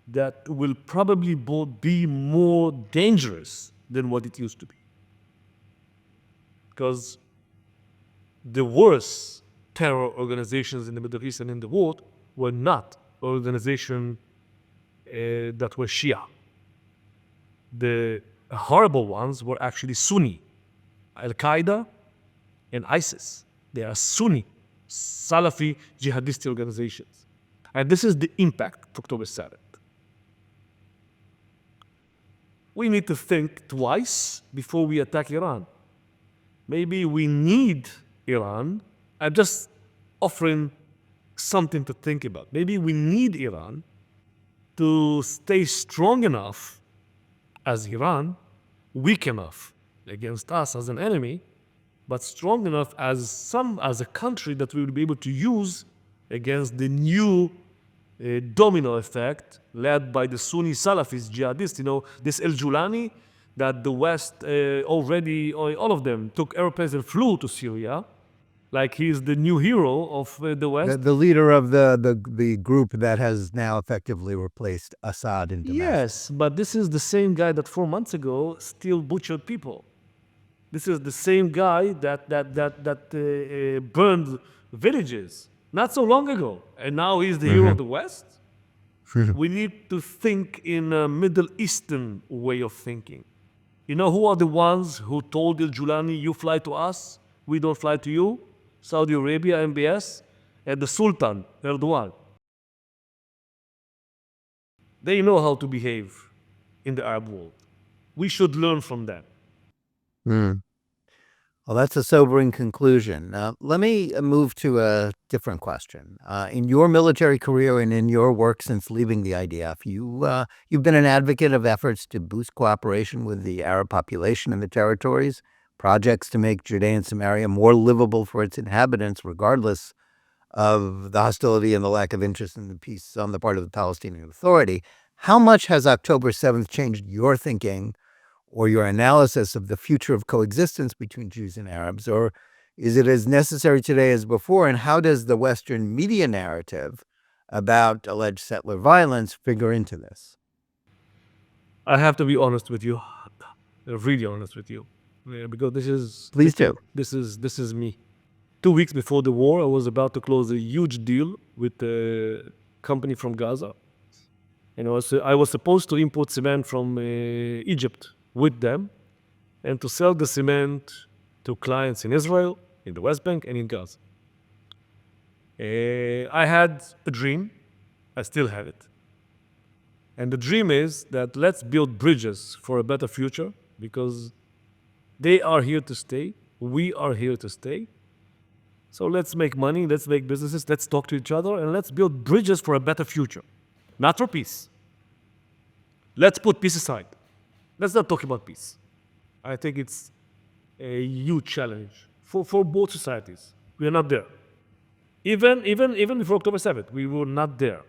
that will probably be more dangerous than what it used to be. Because the worst terror organizations in the Middle East and in the world were not organizations that were Shia. The horrible ones were actually Sunni. Al-Qaeda and ISIS. They are Sunni, Salafi jihadist organizations. And this is the impact of October 7th. We need to think twice before we attack Iran. Maybe we need Iran. I'm just offering something to think about. Maybe we need Iran to stay strong enough as Iran, weak enough against us as an enemy, but strong enough as a country that we will be able to use against the new domino effect led by the Sunni Salafist jihadists. You know, this El-Julani that the West already, all of them, took airplanes and flew to Syria, like he's the new hero of the West. The leader of the group that has now effectively replaced Assad in Damascus. Yes, but this is the same guy that 4 months ago still butchered people. This is the same guy that burned villages not so long ago, and now he's the hero of the West. We need to think in a Middle Eastern way of thinking. You know who are the ones who told El-Julani, you fly to us, we don't fly to you? Saudi Arabia, MBS, and the Sultan, Erdogan. They know how to behave in the Arab world. We should learn from them. Well, that's a sobering conclusion. Let me move to a different question. In your military career and in your work since leaving the IDF, you've been an advocate of efforts to boost cooperation with the Arab population in the territories, projects to make Judea and Samaria more livable for its inhabitants, regardless of the hostility and the lack of interest in the peace on the part of the Palestinian Authority. How much has October 7th changed your thinking or your analysis of the future of coexistence between Jews and Arabs, or is it as necessary today as before? And how does the Western media narrative about alleged settler violence figure into this? I have to be honest with you, really honest with you, because this is Please do. This is me. 2 weeks before the war, I was about to close a huge deal with a company from Gaza, and I was supposed to import cement from Egypt with them, and to sell the cement to clients in Israel, in the West Bank, and in Gaza. I had a dream. I still have it. And the dream is that let's build bridges for a better future, because they are here to stay. We are here to stay. So let's make money, let's make businesses, let's talk to each other, and let's build bridges for a better future, not for peace. Let's put peace aside. Let's not talk about peace. I think it's a huge challenge for both societies. We are not there. Even before October 7th, we were not there.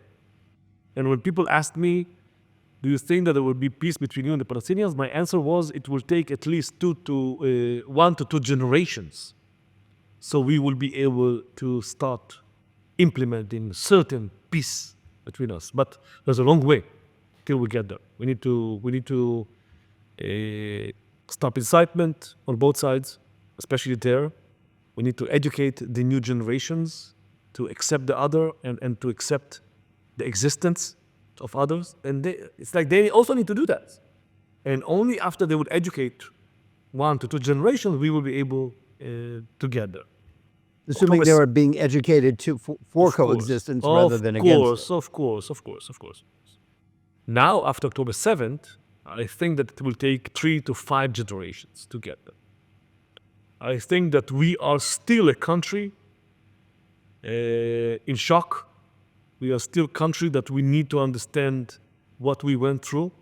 And when people asked me, do you think that there will be peace between you and the Palestinians? My answer was, it will take at least 1 to 2 generations. So we will be able to start implementing certain peace between us. But there's a long way till we get there. We need to stop incitement on both sides, especially there. We need to educate the new generations to accept the other and to accept the existence of others. And it's like they also need to do that. And only after they would educate 1 to 2 generations, we will be able to get there. Assuming they are being educated for coexistence rather than against it. Of course. Now, after October 7th, I think that it will take 3 to 5 generations to get there. I think that we are still a country in shock. We are still a country that we need to understand what we went through.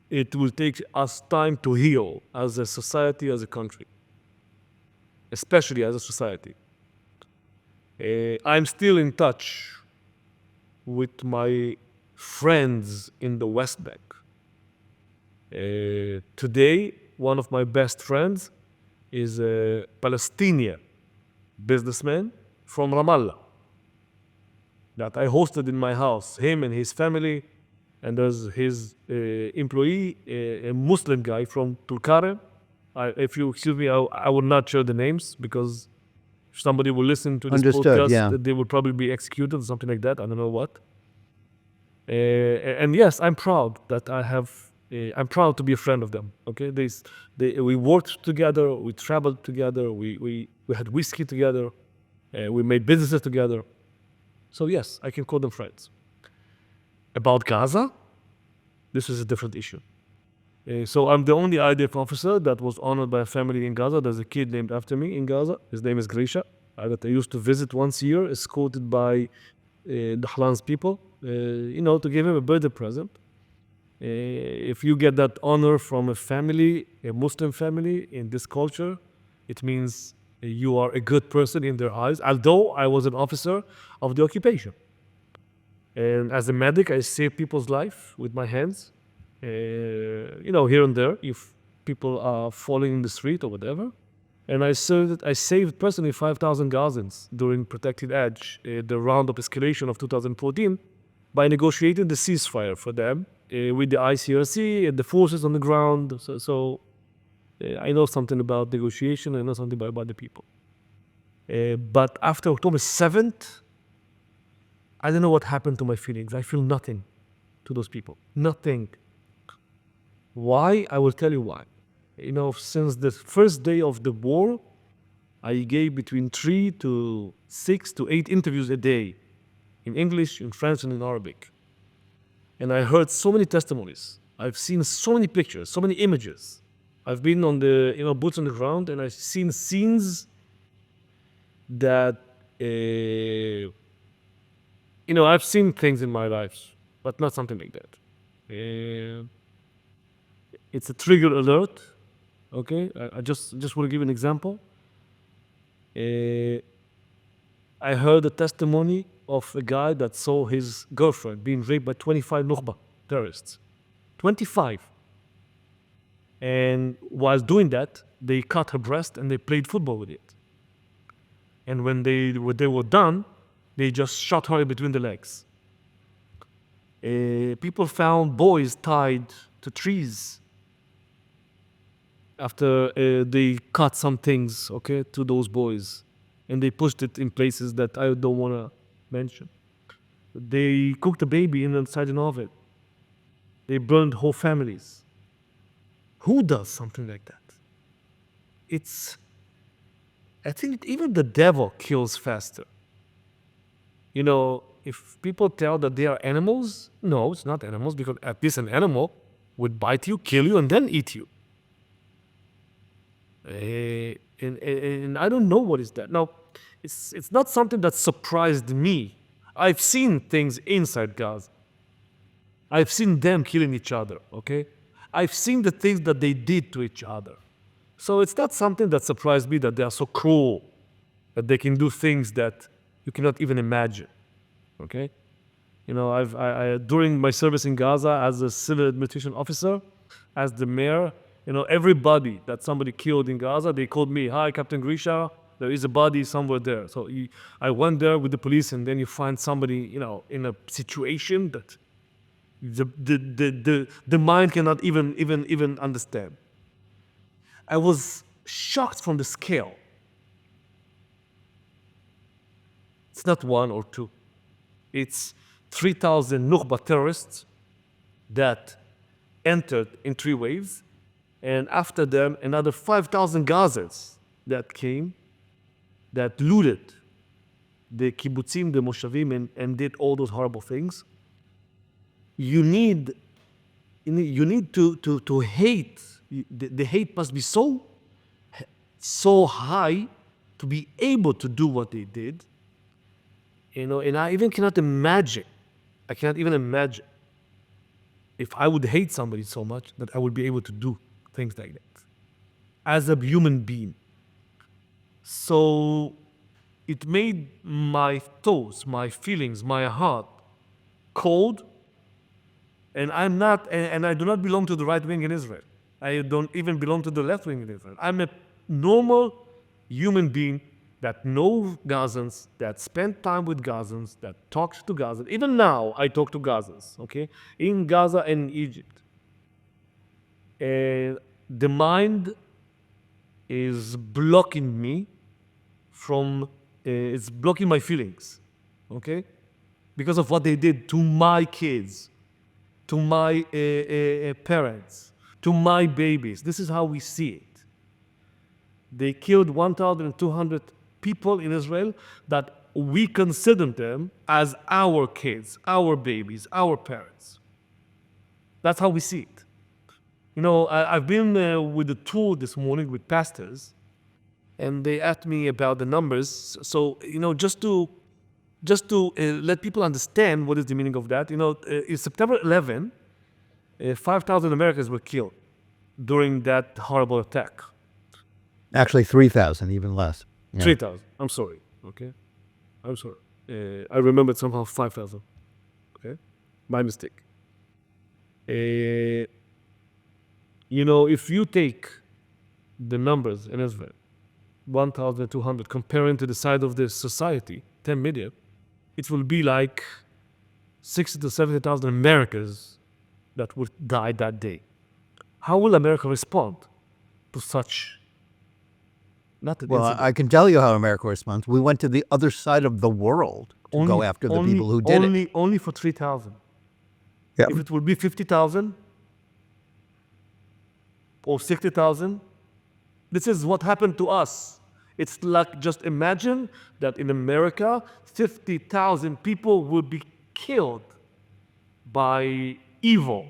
It will take us time to heal as a society, as a country, especially as a society. I'm still in touch with my friends in the West Bank. Today, one of my best friends is a Palestinian businessman from Ramallah that I hosted in my house, him and his family, and there's his employee, a Muslim guy from Tulkarem. If you excuse me, I will not share the names, because if somebody will listen to this podcast, they will probably be executed or something like that. I don't know what. And yes, I'm proud that I'm proud to be a friend of them. Okay, we worked together, we traveled together, we had whiskey together, we made businesses together. So yes, I can call them friends. About Gaza, this is a different issue. So I'm the only IDF officer that was honored by a family in Gaza. There's a kid named after me in Gaza. His name is Grisha, that I used to visit once a year, escorted by Dahlan's people, to give him a birthday present. If you get that honor from a family, a Muslim family in this culture, it means you are a good person in their eyes, although I was an officer of the occupation. And as a medic, I save people's life with my hands. Here and there, if people are falling in the street or whatever. And I saved personally 5,000 Gazans during Protected Edge, the round of escalation of 2014, by negotiating the ceasefire for them with the ICRC and the forces on the ground. So I know something about negotiation, I know something about the people. But after October 7th, I don't know what happened to my feelings. I feel nothing to those people. Nothing. Why? I will tell you why. Since the first day of the war, I gave between 3 to 6 to 8 interviews a day in English, in French, and in Arabic. And I heard so many testimonies. I've seen so many pictures, so many images. I've been on the boots on the ground, and I've seen scenes that I've seen things in my life, but not something like that. It's a trigger alert. Okay, I just want to give an example. I heard a testimony of a guy that saw his girlfriend being raped by 25 Nukhba terrorists. 25. And while doing that, they cut her breast and they played football with it. And when they were done, they just shot her between the legs. People found boys tied to trees after they cut some things, okay, to those boys. And they pushed it in places that I don't want to mention. They cooked a baby inside an oven. They burned whole families. Who does something like that? I think even the devil kills faster. You know, if people tell that they are animals, no, it's not animals, because at least an animal would bite you, kill you, and then eat you. And I don't know what is that. Now, it's not something that surprised me. I've seen things inside Gaza. I've seen them killing each other, okay? I've seen the things that they did to each other. So it's not something that surprised me that they are so cruel, that they can do things that you cannot even imagine, okay? You know, during my service in Gaza as a civil administration officer, as the mayor, you know, everybody that somebody killed in Gaza, they called me, "Hi, Captain Grisha, there is a body somewhere there." So I went there with the police, and then you find somebody, you know, in a situation that the mind cannot even understand. I was shocked from the scale. It's not one or two. It's 3,000 Nukhba terrorists that entered in 3 waves, and after them, another 5,000 Gazans that came, that looted the kibbutzim, the moshavim, and did all those horrible things. You need to hate. The hate must be so high to be able to do what they did. You know, and I even cannot imagine. I cannot even imagine if I would hate somebody so much that I would be able to do things like that as a human being. So it made my thoughts, my feelings, my heart cold. And I do not belong to the right wing in Israel. I don't even belong to the left wing in Israel. I'm a normal human being that knows Gazans, that spent time with Gazans, that talks to Gazans. Even now, I talk to Gazans, okay, in Gaza and Egypt. The mind is blocking me it's blocking my feelings, okay, because of what they did to my kids, to my parents, to my babies. This is how we see it. They killed 1,200 people in Israel that we consider them as our kids, our babies, our parents. That's how we see it. You know, I've been with a tour this morning with pastors, and they asked me about the numbers. So, you know, just to let people understand what is the meaning of that, you know, in September 11, 5,000 Americans were killed during that horrible attack. Actually, 3,000, even less. Yeah. 3,000. I'm sorry. Okay, I'm sorry. I remembered somehow 5,000. Okay, my mistake. You know, if you take the numbers in Israel, 1,200, comparing to the size of the society, 10 million, it will be like 60 to 70,000 Americans that would die that day. How will America respond to such? Well, I can tell you how America responds. We went to the other side of the world to go after the people who did it. Only for 3,000. Yeah. If it would be 50,000 or 60,000, this is what happened to us. It's like, just imagine that in America, 50,000 people would be killed by evil.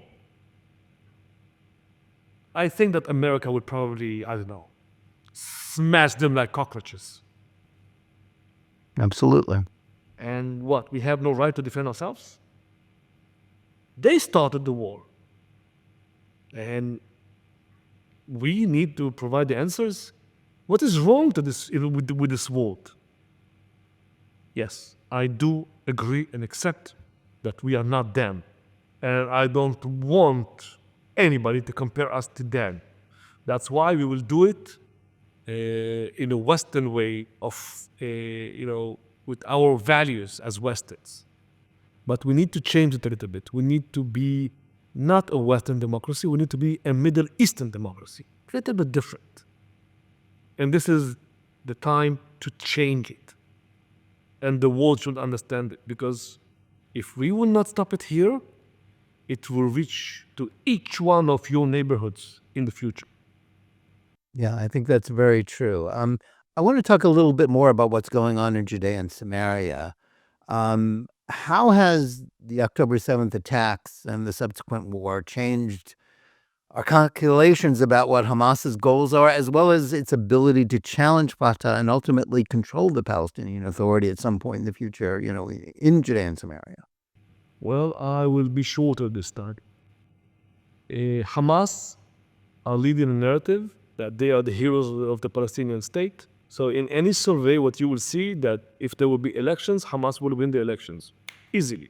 I think that America would probably, I don't know, smash them like cockroaches. Absolutely. And what? We have no right to defend ourselves? They started the war. And we need to provide the answers. What is wrong to this with this world? Yes, I do agree and accept that we are not them. And I don't want anybody to compare us to them. That's why we will do it in a Western way of, with our values as Westerns. But we need to change it a little bit. We need to be not a Western democracy. We need to be a Middle Eastern democracy. A little bit different. And this is the time to change it. And the world should understand it. Because if we will not stop it here, it will reach to each one of your neighborhoods in the future. Yeah, I think that's very true. I want to talk a little bit more about what's going on in Judea and Samaria. How has the October 7th attacks and the subsequent war changed our calculations about what Hamas's goals are, as well as its ability to challenge Fatah and ultimately control the Palestinian Authority at some point in the future, in Judea and Samaria? Well, I will be shorter this time. Hamas are leading a narrative that they are the heroes of the Palestinian state. So in any survey, what you will see that if there will be elections, Hamas will win the elections easily.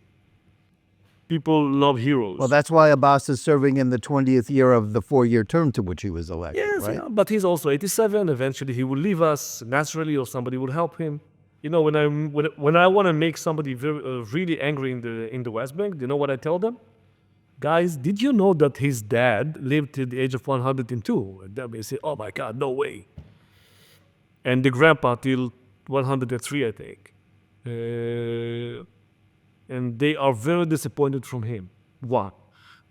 People love heroes. Well, that's why Abbas is serving in the 20th year of the 4-year term to which he was elected, yes, right? yeah, but he's also 87. Eventually, he will leave us naturally, or somebody will help him. When I want to make somebody really angry in the West Bank, you know what I tell them? Guys, did you know that his dad lived to the age of 102? And then they say, oh my God, no way. And the grandpa till 103, I think. And they are very disappointed from him. One,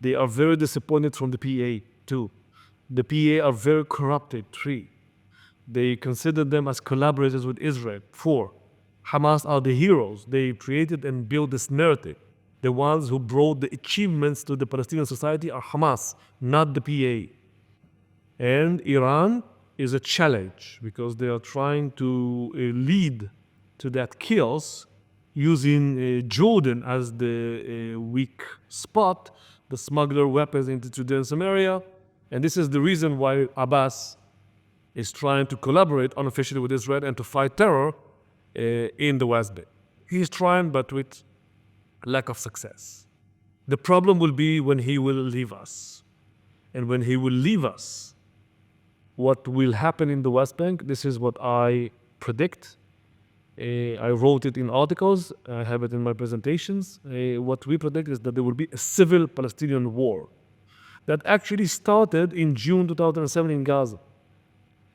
they are very disappointed from the PA. Two, the PA are very corrupted. Three, they consider them as collaborators with Israel. Four, Hamas are the heroes. They created and built this narrative. The ones who brought the achievements to the Palestinian society are Hamas, not the PA. And Iran is a challenge because they are trying to lead to that chaos using Jordan as the weak spot, the smuggler weapons into Judea and Samaria. And this is the reason why Abbas is trying to collaborate unofficially with Israel and to fight terror in the West Bank. He's trying, but with lack of success. The problem will be when he will leave us. And when he will leave us, what will happen in the West Bank, this is what I predict. I wrote it in articles, I have it in my presentations. What we predict is that there will be a civil Palestinian war that actually started in June 2007 in Gaza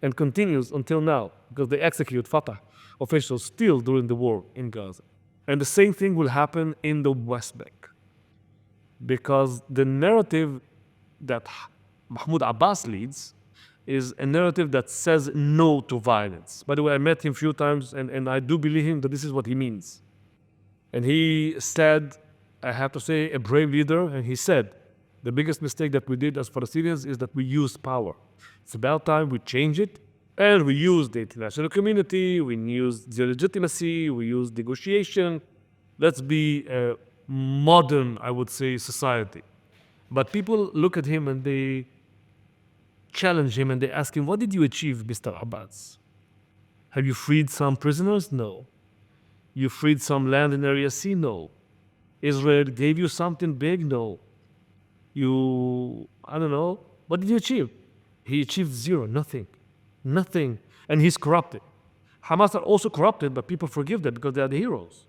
and continues until now because they execute Fatah officials still during the war in Gaza. And the same thing will happen in the West Bank because the narrative that Mahmoud Abbas leads is a narrative that says no to violence. By the way, I met him a few times and I do believe him that this is what he means. And he said, I have to say, a brave leader, and he said, the biggest mistake that we did as Palestinians is that we used power. It's about time we change it, and we use the international community, we use the legitimacy, we use negotiation. Let's be a modern, I would say, society. But people look at him and they challenge him and they ask him, what did you achieve, Mr. Abbas? Have you freed some prisoners? No. You freed some land in Area C? No. Israel gave you something big? No. I don't know. What did you achieve? He achieved zero, nothing. Nothing. And he's corrupted. Hamas are also corrupted, but people forgive them because they are the heroes.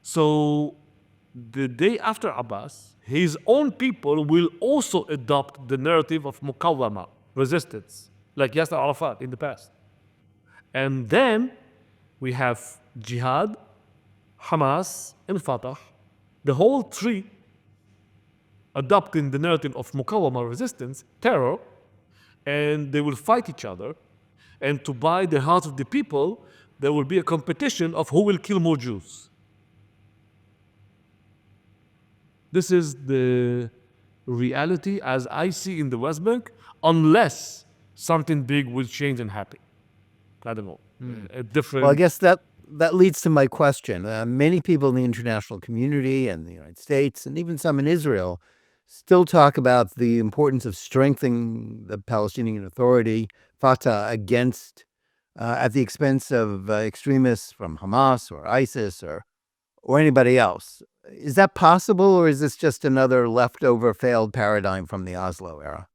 So the day after Abbas, his own people will also adopt the narrative of muqawama, resistance, like Yasser Arafat in the past. And then we have jihad, Hamas, and Fatah, the whole three adopting the narrative of muqawama, resistance, terror, and they will fight each other. And to buy the hearts of the people, there will be a competition of who will kill more Jews. This is the reality as I see in the West Bank, unless something big will change and happen. I don't know. A different. Well, I guess that leads to my question. Many people in the international community and the United States, and even some in Israel, still talk about the importance of strengthening the Palestinian Authority, Fatah, against, at the expense of extremists from Hamas or ISIS or anybody else. Is that possible, or is this just another leftover failed paradigm from the Oslo era?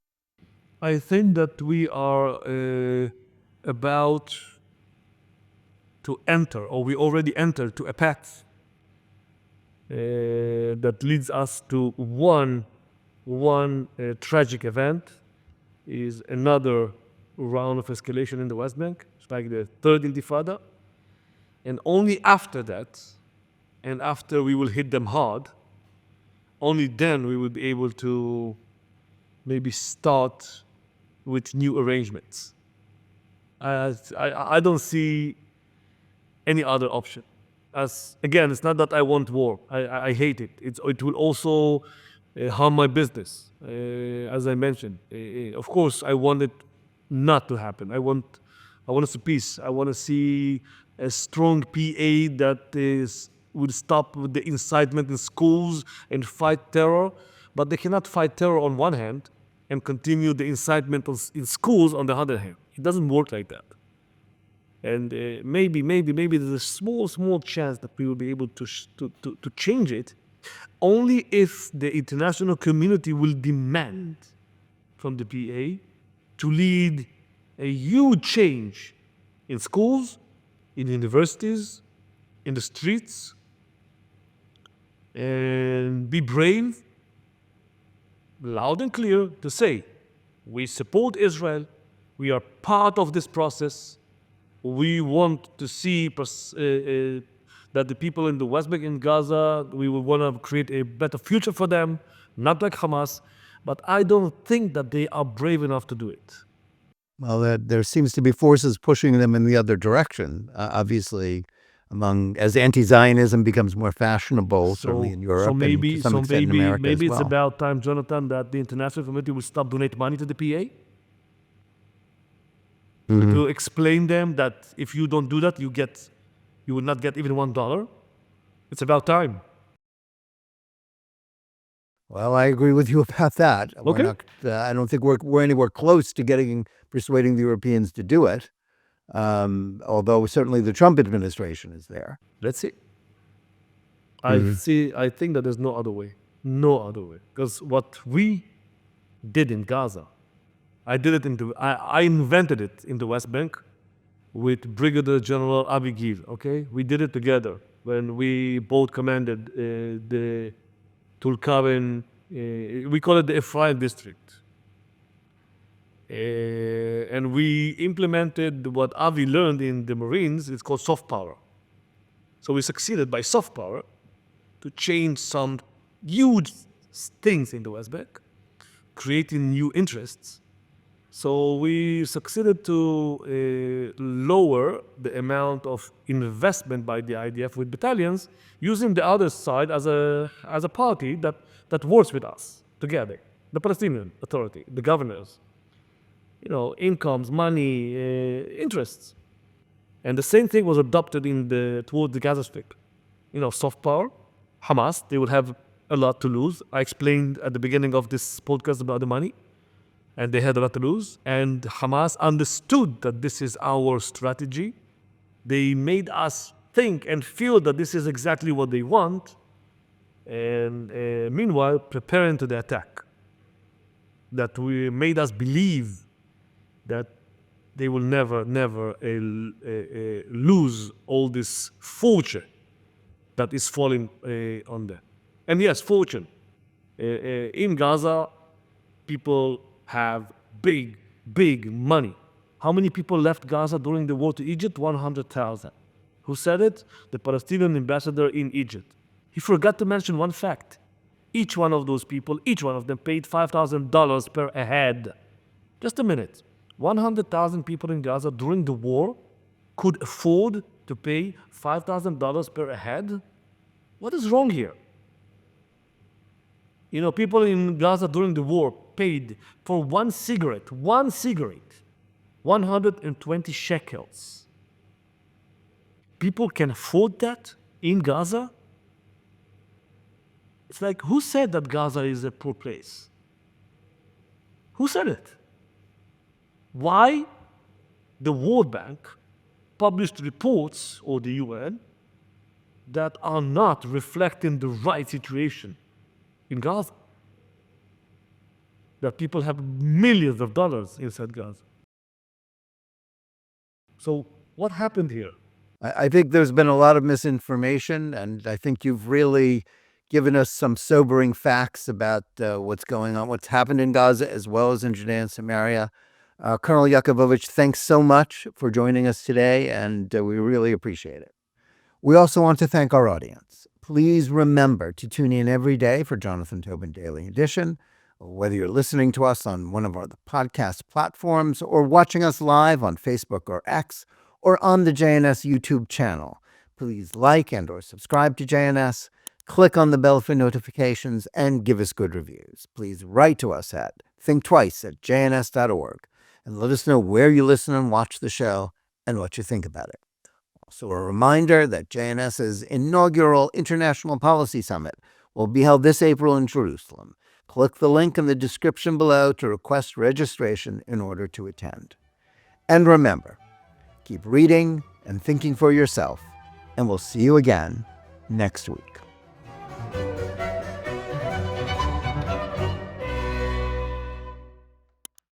I think that we are about to enter, or we already entered, to a path that leads us to one tragic event, is another round of escalation in the West Bank. It's like the third Intifada. And only after that, and after we will hit them hard, only then we will be able to maybe start with new arrangements. I don't see any other option. As again, it's not that I want war. I hate it. It will also harm my business. As I mentioned, of course, I want it not to happen. I want to see peace. I want to see a strong PA that will stop with the incitement in schools and fight terror. But they cannot fight terror on one hand and continue the incitement in schools on the other hand. It doesn't work like that. And maybe there's a small chance that we will be able to change it, only if the international community will demand from the PA to lead a huge change in schools, in universities, in the streets, and be brave, loud and clear, to say, we support Israel, we are part of this process. We want to see that the people in the West Bank and Gaza, we will want to create a better future for them, not like Hamas. But I don't think that they are brave enough to do it. Well, there seems to be forces pushing them in the other direction, obviously, as anti-Zionism becomes more fashionable, certainly in Europe and to some extent in America maybe as it's well. about time, Jonathan, that the international community will stop donating money to the PA. To explain them that if you don't do that, you will not get even $1. It's about time. Well, I agree with you about that. Okay. I don't think we're anywhere close to persuading the Europeans to do it, although certainly the Trump administration is there. Let's see. I think that there's no other way. No other way. Because what we did in Gaza, I invented it in the West Bank with Brigadier General Avi Gil, okay? We did it together when we both commanded the Tulkarem, we call it the Ephraim district. And we implemented what Avi learned in the Marines, it's called soft power. So we succeeded by soft power to change some huge things in the West Bank, creating new interests. So we succeeded to lower the amount of investment by the IDF with battalions, using the other side as a party that works with us together, the Palestinian Authority, the governors, incomes, money, interests. And the same thing was adopted toward the Gaza Strip. Soft power, Hamas, they will have a lot to lose. I explained at the beginning of this podcast about the money. And they had a lot to lose. And Hamas understood that this is our strategy. They made us think and feel that this is exactly what they want. And meanwhile, preparing to the attack. That we made us believe that they will never lose all this fortune that is falling on them. And yes, fortune. In Gaza, people have big money. How many people left Gaza during the war to Egypt? 100,000. Who said it? The Palestinian ambassador in Egypt. He forgot to mention one fact. Each one of those people, each one of them paid $5,000 per head. Just a minute. 100,000 people in Gaza during the war could afford to pay $5,000 per head? What is wrong here? People in Gaza during the war paid for one cigarette, 120 shekels. People can afford that in Gaza? It's like, who said that Gaza is a poor place? Who said it? Why the World Bank published reports, or the UN, that are not reflecting the right situation in Gaza? that people have millions of dollars inside Gaza. So what happened here? I think there's been a lot of misinformation, and I think you've really given us some sobering facts about what's going on, what's happened in Gaza, as well as in Judea and Samaria. Colonel Yakubovich, thanks so much for joining us today, and we really appreciate it. We also want to thank our audience. Please remember to tune in every day for Jonathan Tobin Daily Edition, whether you're listening to us on one of our podcast platforms or watching us live on Facebook or X or on the JNS YouTube channel. Please like and or subscribe to JNS, click on the bell for notifications, and give us good reviews. Please write to us at thinktwice@jns.org and let us know where you listen and watch the show and what you think about it. Also, a reminder that JNS's inaugural International Policy Summit will be held this April in Jerusalem. Click the link in the description below to request registration in order to attend. And remember, keep reading and thinking for yourself, and we'll see you again next week.